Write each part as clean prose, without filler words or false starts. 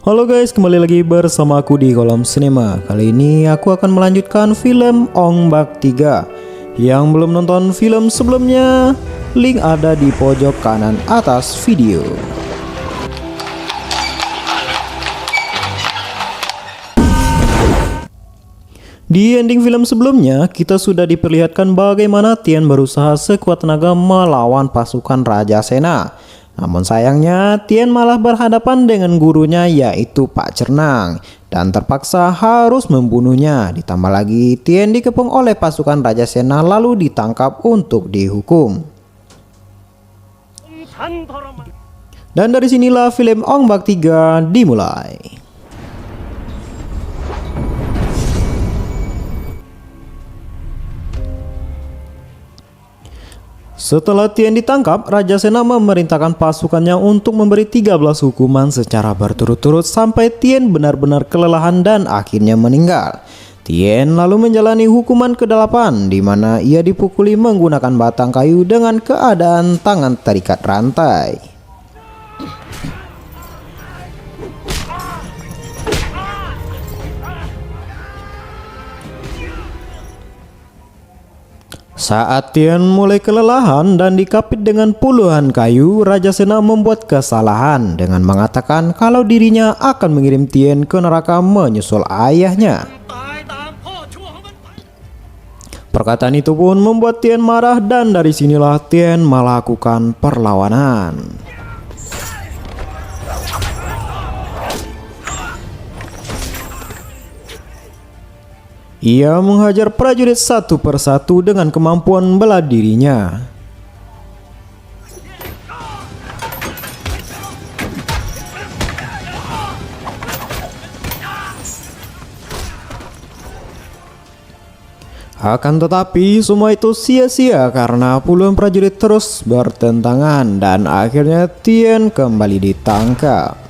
Halo guys, kembali lagi bersama aku di Kolom Sinema. Kali ini aku akan melanjutkan film Ong Bak 3. Yang belum nonton film sebelumnya, link ada di pojok kanan atas video. Di ending film sebelumnya, kita sudah diperlihatkan bagaimana Tien berusaha sekuat tenaga melawan pasukan Raja Sena. Namun sayangnya Tien malah berhadapan dengan gurunya yaitu Pak Cernang dan terpaksa harus membunuhnya. Ditambah lagi Tien dikepung oleh pasukan Raja Sena lalu ditangkap untuk dihukum. Dan dari sinilah film Ong Bak 3 dimulai. Setelah Tien ditangkap, Raja Sena memerintahkan pasukannya untuk memberi 13 hukuman secara berturut-turut sampai Tien benar-benar kelelahan dan akhirnya meninggal. Tien lalu menjalani hukuman ke-8 di mana ia dipukuli menggunakan batang kayu dengan keadaan tangan terikat rantai. Saat Tien mulai kelelahan dan dikapit dengan puluhan kayu, Raja Sena membuat kesalahan dengan mengatakan kalau dirinya akan mengirim Tien ke neraka menyusul ayahnya. Perkataan itu pun membuat Tien marah dan dari sinilah Tien melakukan perlawanan. Ia menghajar prajurit satu persatu dengan kemampuan bela dirinya. Akan tetapi semua itu sia-sia karena puluhan prajurit terus bertentangan dan akhirnya Tien kembali ditangkap.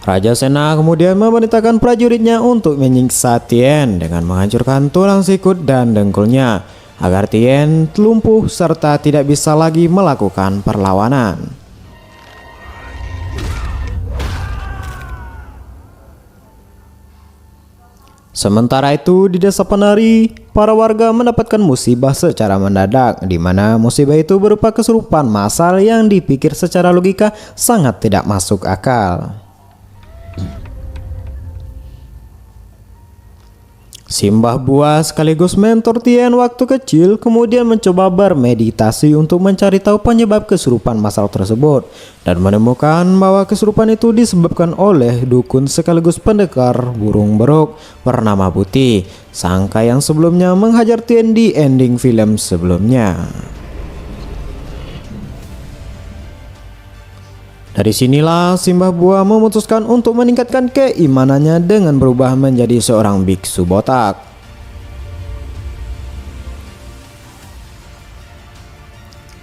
Raja Sena kemudian memerintahkan prajuritnya untuk menyiksa Tien dengan menghancurkan tulang sikut dan dengkulnya agar Tien lumpuh serta tidak bisa lagi melakukan perlawanan. Sementara itu di desa Penari, para warga mendapatkan musibah secara mendadak di mana musibah itu berupa kesurupan massal yang dipikir secara logika sangat tidak masuk akal. Simbah Buah sekaligus mentor Tien waktu kecil kemudian mencoba bermeditasi untuk mencari tahu penyebab kesurupan massal tersebut dan menemukan bahwa kesurupan itu disebabkan oleh dukun sekaligus pendekar burung beruk bernama Putih, sangka yang sebelumnya menghajar Tien di ending film sebelumnya. Dari sinilah Simbah Buah memutuskan untuk meningkatkan keimanannya dengan berubah menjadi seorang biksu botak.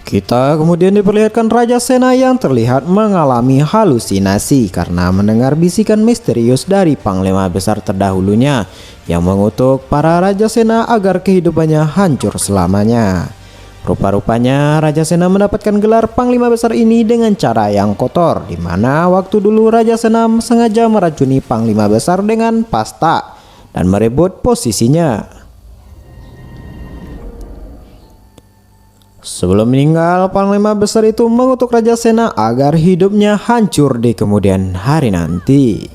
Kita kemudian diperlihatkan Raja Sena yang terlihat mengalami halusinasi karena mendengar bisikan misterius dari Panglima Besar terdahulunya yang mengutuk para Raja Sena agar kehidupannya hancur selamanya. Rupa-rupanya Raja Sena mendapatkan gelar Panglima Besar ini dengan cara yang kotor, di mana waktu dulu Raja Sena sengaja meracuni Panglima Besar dengan pasta dan merebut posisinya. Sebelum meninggal, Panglima Besar itu mengutuk Raja Sena agar hidupnya hancur di kemudian hari nanti.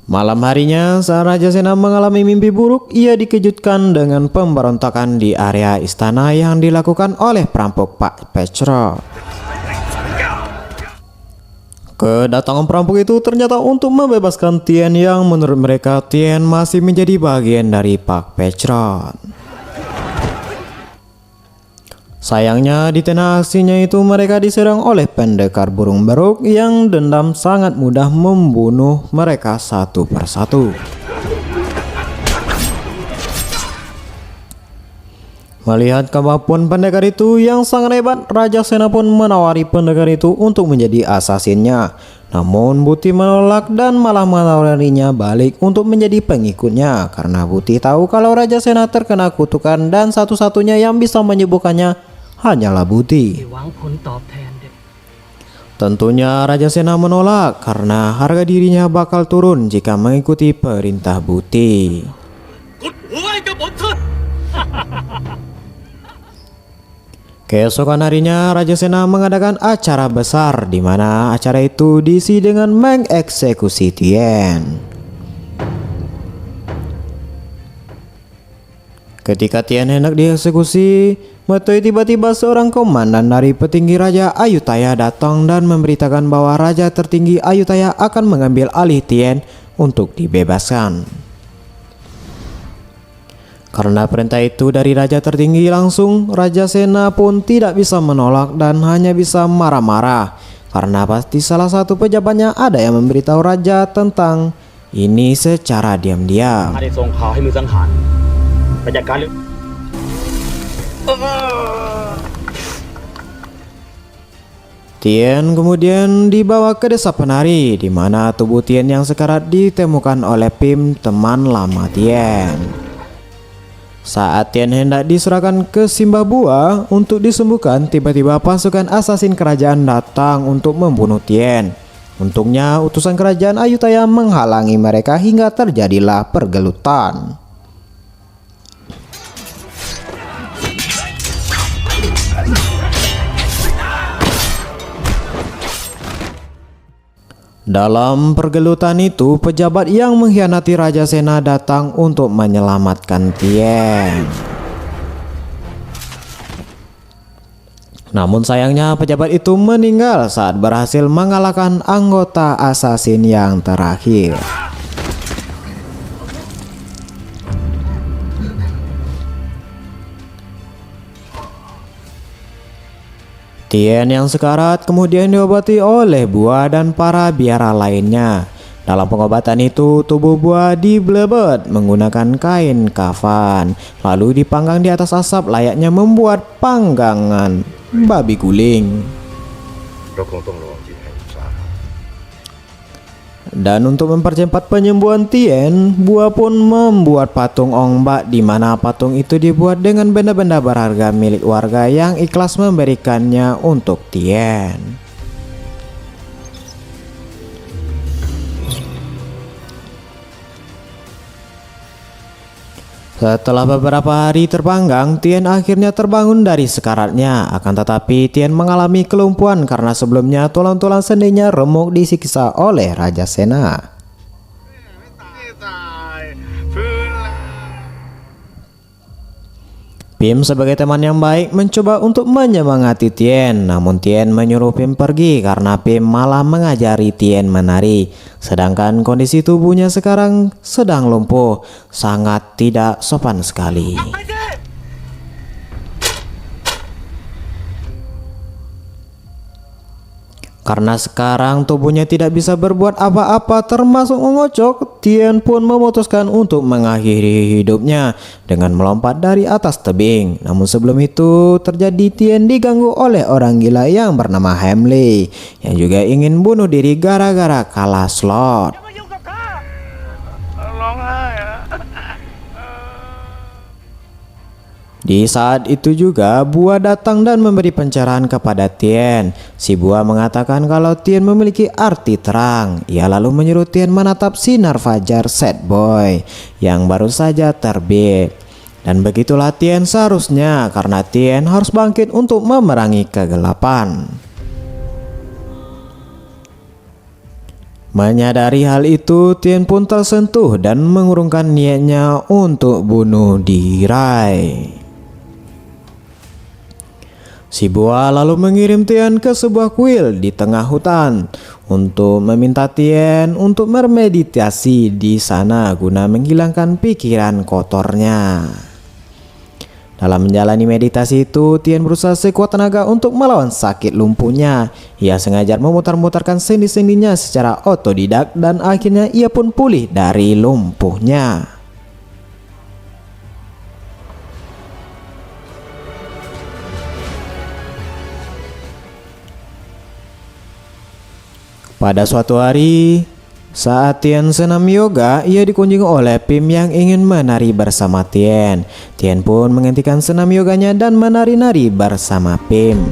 Malam harinya saat Raja Sena mengalami mimpi buruk, ia dikejutkan dengan pemberontakan di area istana yang dilakukan oleh perampok Pak Pecro. Kedatangan perampok itu ternyata untuk membebaskan Tien yang menurut mereka Tien masih menjadi bagian dari Pak Pecro. Sayangnya di tengah aksinya itu mereka diserang oleh pendekar burung beruk yang dendam sangat mudah membunuh mereka satu persatu. Melihat kemampuan pendekar itu yang sangat hebat, Raja Sena pun menawari pendekar itu untuk menjadi asasinnya. Namun Putih menolak dan malah menawarinya balik untuk menjadi pengikutnya karena Putih tahu kalau Raja Sena terkena kutukan dan satu-satunya yang bisa menyembuhkannya hanyalah bukti. หวังผลตอบแทนเด็ด Tentunya Raja Sena menolak karena harga dirinya bakal turun jika mengikuti perintah Buti. กดหัวให้กับผมเถอะ Keesokan harinya Raja Sena mengadakan acara besar di mana acara itu diisi dengan mengeksekusi Tien. Ketika Tien hendak dieksekusi, Matoi tiba-tiba seorang komandan dari petinggi Raja Ayutthaya datang dan memberitakan bahwa Raja tertinggi Ayutthaya akan mengambil alih Tien untuk dibebaskan. Karena perintah itu dari Raja tertinggi langsung, Raja Sena pun tidak bisa menolak dan hanya bisa marah-marah. Karena pasti salah satu pejabatnya ada yang memberitahu Raja tentang ini secara diam-diam. ข้าได้ส่งข่าวให้มือสังหารไปจัดการเรื่อง Tien kemudian dibawa ke desa penari di mana tubuh Tien yang sekarat ditemukan oleh Pim, teman lama Tien. Saat Tien hendak diserahkan ke Simbah Bua untuk disembuhkan, tiba-tiba pasukan asasin kerajaan datang untuk membunuh Tien. Untungnya utusan kerajaan Ayutthaya menghalangi mereka hingga terjadilah pergelutan. Dalam pergelutan itu, pejabat yang mengkhianati Raja Sena datang untuk menyelamatkan Tien. Namun sayangnya pejabat itu meninggal saat berhasil mengalahkan anggota asasin yang terakhir. Tien yang sekarat kemudian diobati oleh Bua dan para biara lainnya. Dalam pengobatan itu, tubuh Bua dibelebet menggunakan kain kafan, lalu dipanggang di atas asap layaknya membuat panggangan babi guling. เราคงต้องรอที่แห่งสา Dan untuk mempercepat penyembuhan Tien, Bua pun membuat patung Ong-Bak di mana patung itu dibuat dengan benda-benda berharga milik warga yang ikhlas memberikannya untuk Tien. Setelah beberapa hari terpanggang, Tien akhirnya terbangun dari sekaratnya. Akan tetapi Tien mengalami kelumpuhan karena sebelumnya tulang-tulang sendinya remuk disiksa oleh Raja Sena. Pim sebagai teman yang baik mencoba untuk menyemangati Tien, namun Tien menyuruh Pim pergi karena Pim malah mengajari Tien menari. Sedangkan kondisi tubuhnya sekarang sedang lumpuh, sangat tidak sopan sekali. Karena sekarang tubuhnya tidak bisa berbuat apa-apa termasuk mengocok, Tien pun memutuskan untuk mengakhiri hidupnya dengan melompat dari atas tebing. Namun sebelum itu terjadi, Tien diganggu oleh orang gila yang bernama Hemley yang juga ingin bunuh diri gara-gara kalah slot. Di saat itu juga Bua datang dan memberi pencerahan kepada Tien. Si Bua mengatakan kalau Tien memiliki arti terang. Ia lalu menyuruh Tien menatap sinar fajar Sad Boy yang baru saja terbit. Dan begitulah Tien seharusnya, karena Tien harus bangkit untuk memerangi kegelapan. Menyadari hal itu, Tien pun tersentuh dan mengurungkan niatnya untuk bunuh diri Rai. Si Bua lalu mengirim Tien ke sebuah kuil di tengah hutan untuk meminta Tien untuk bermeditasi di sana guna menghilangkan pikiran kotornya. Dalam menjalani meditasi itu, Tien berusaha sekuat tenaga untuk melawan sakit lumpuhnya. Ia sengaja memutar-mutarkan sendi-sendinya secara otodidak dan akhirnya ia pun pulih dari lumpuhnya. Pada suatu hari, Saat Tien senam yoga, ia dikunjungi oleh Pim yang ingin menari bersama Tien. Tien pun menghentikan senam yoganya dan menari-nari bersama Pim.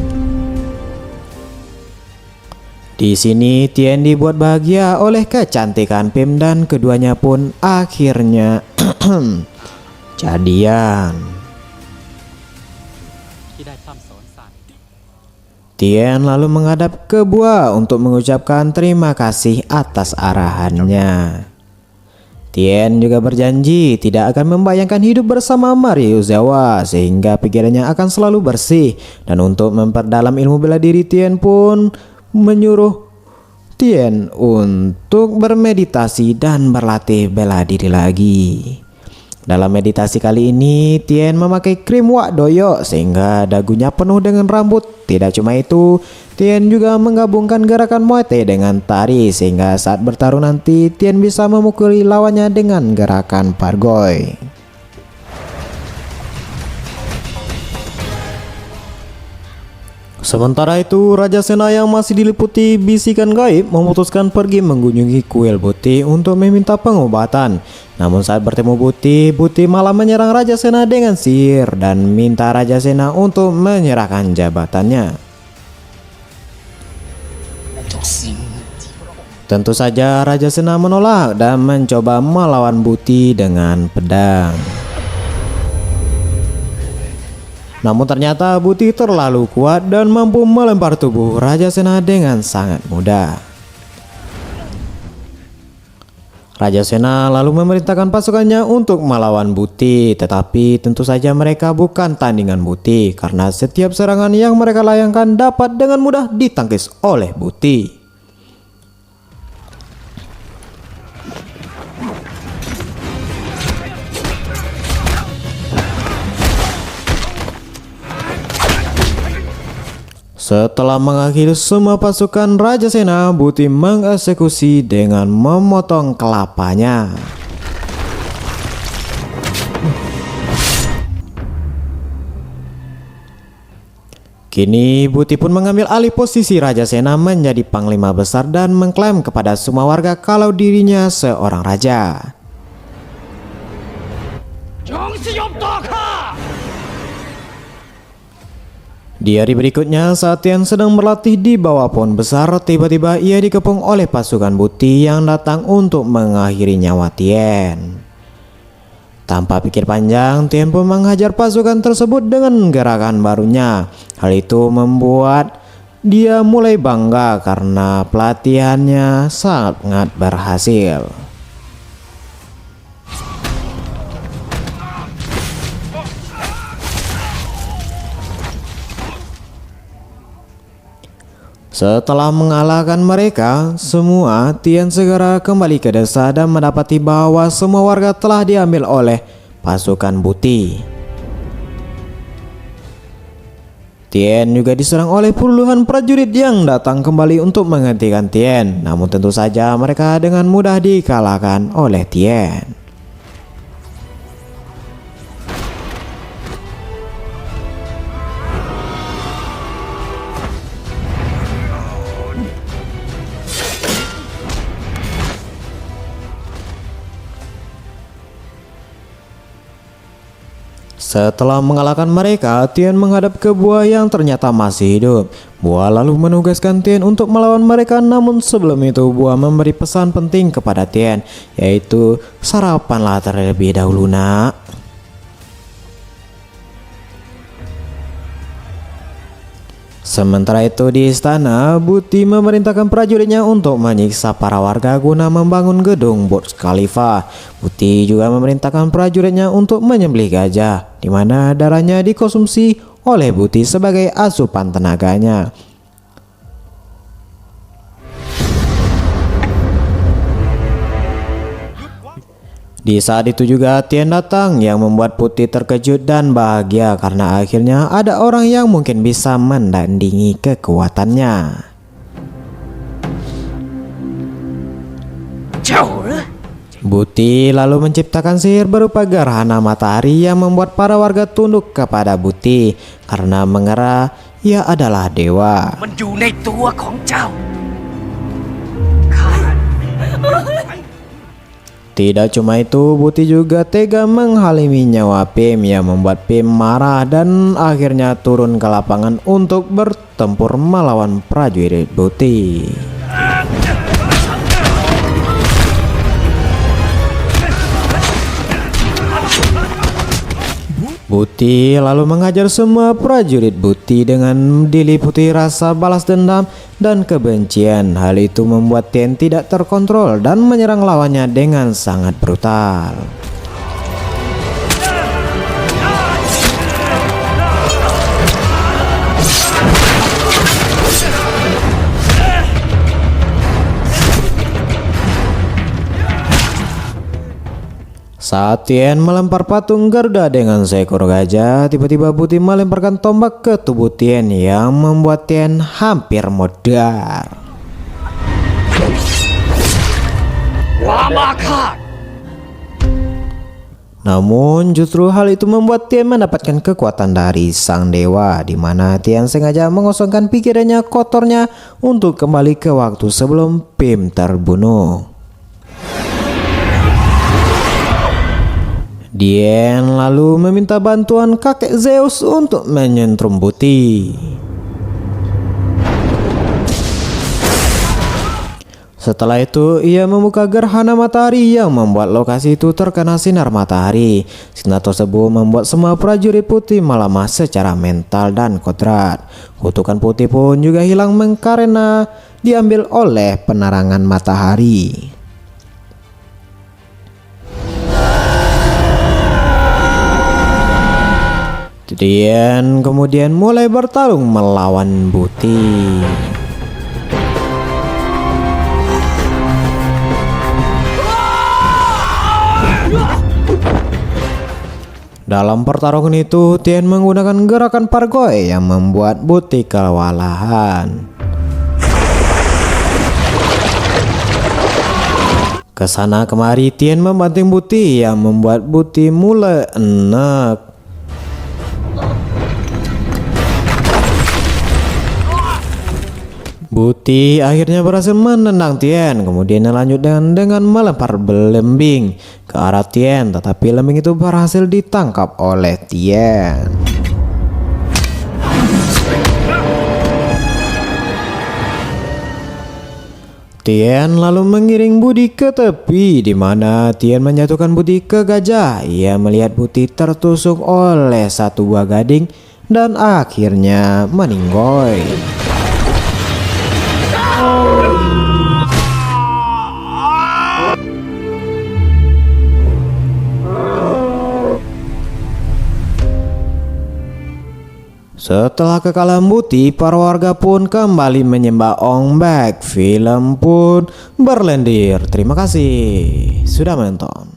Di sini Tien dibuat bahagia oleh kecantikan Pim dan keduanya pun akhirnya jadian. Tien lalu menghadap ke Bua untuk mengucapkan terima kasih atas arahannya. Tien juga berjanji tidak akan membayangkan hidup bersama Maruzawa sehingga pikirannya akan selalu bersih. Dan untuk memperdalam ilmu bela diri, Tien pun menyuruh Tien untuk bermeditasi dan berlatih bela diri lagi. Dalam meditasi kali ini, Tien memakai krim Wak Doyo sehingga dagunya penuh dengan rambut. Tidak cuma itu, Tien juga menggabungkan gerakan Muay Thai dengan tari sehingga saat bertarung nanti Tien bisa memukuli lawannya dengan gerakan pargoy. Sementara itu, Raja Sena yang masih diliputi bisikan gaib memutuskan pergi mengunjungi kuil Buti untuk meminta pengobatan. Namun saat bertemu Buti, Buti malah menyerang Raja Sena dengan sihir dan minta Raja Sena untuk menyerahkan jabatannya. Tentu saja Raja Sena menolak dan mencoba melawan Buti dengan pedang. Namun ternyata Buti terlalu kuat dan mampu melempar tubuh Raja Sena dengan sangat mudah. Raja Sena lalu memerintahkan pasukannya untuk melawan Buti, tetapi tentu saja mereka bukan tandingan Buti karena setiap serangan yang mereka layangkan dapat dengan mudah ditangkis oleh Buti. Setelah mengakhiri semua pasukan Raja Sena, Buti mengeksekusi dengan memotong kelapanya. Kini Buti pun mengambil alih posisi Raja Sena menjadi panglima besar dan mengklaim kepada semua warga kalau dirinya seorang raja. Di hari berikutnya, saat Tien sedang berlatih di bawah pohon besar, tiba-tiba ia dikepung oleh pasukan Buti yang datang untuk mengakhiri nyawa Tien. Tanpa pikir panjang, Tien pun menghajar pasukan tersebut dengan gerakan barunya. Hal itu membuat dia mulai bangga karena pelatihannya sangat berhasil. Setelah mengalahkan mereka semua, Tien segera kembali ke desa dan mendapati bahwa semua warga telah diambil oleh pasukan Buti. Tien juga diserang oleh puluhan prajurit yang datang kembali untuk menghentikan Tien. Namun tentu saja mereka dengan mudah dikalahkan oleh Tien. Setelah mengalahkan mereka, Tien menghadap ke Bua yang ternyata masih hidup. Bua lalu menugaskan Tien untuk melawan mereka, namun sebelum itu Bua memberi pesan penting kepada Tien, yaitu sarapanlah terlebih dahulu nak. Sementara itu di istana, Buti memerintahkan prajuritnya untuk menyiksa para warga guna membangun gedung Burj Khalifa. Buti juga memerintahkan prajuritnya untuk menyembelih gajah, di mana darahnya dikonsumsi oleh Buti sebagai asupan tenaganya. Di saat itu juga Tien datang yang membuat Buti terkejut dan bahagia karena akhirnya ada orang yang mungkin bisa menandingi kekuatannya. Buti lalu menciptakan sihir berupa gerhana matahari yang membuat para warga tunduk kepada Buti karena mengira ia adalah dewa. Tidak cuma itu, Buti juga tega menghalimi nyawa Pim yang membuat Pim marah dan akhirnya turun ke lapangan untuk bertempur melawan prajurit Buti. Buti lalu mengajar semua prajurit Buti dengan diliputi rasa balas dendam dan kebencian. Hal itu membuat Tien tidak terkontrol dan menyerang lawannya dengan sangat brutal. Saat Tien melempar patung Garuda dengan seekor gajah, tiba-tiba Buti melemparkan tombak ke tubuh Tien yang membuat Tien hampir modar. Namun justru hal itu membuat Tien mendapatkan kekuatan dari sang dewa, di mana Tien sengaja mengosongkan pikirannya kotornya untuk kembali ke waktu sebelum Pim terbunuh. Tien lalu meminta bantuan kakek Zeus untuk menyentrum Buti. Setelah itu ia membuka gerhana matahari yang membuat lokasi itu terkena sinar matahari. Sinar tersebut membuat semua prajurit Putih melemah secara mental dan kodrat. Kutukan Putih pun juga hilang karena diambil oleh penerangan matahari. Tien kemudian mulai bertarung melawan Buti. Dalam pertarungan itu, Tien menggunakan gerakan Pargoy yang membuat Buti kewalahan. Kesana kemari Tien membanting Buti yang membuat Buti mulai enak. Buti akhirnya berhasil menendang Tien, kemudian lanjutkan dengan melempar belembing ke arah Tien, tetapi lembing itu berhasil ditangkap oleh Tien. Tien lalu mengiring Buti ke tepi, di mana Tien menjatuhkan Buti ke gajah. Ia melihat Buti tertusuk oleh satu buah gading dan akhirnya meninggoy. Setelah kekalahan Buti, para warga pun kembali menyembah Ong Bak. Film pun berlendir. Terima kasih sudah menonton.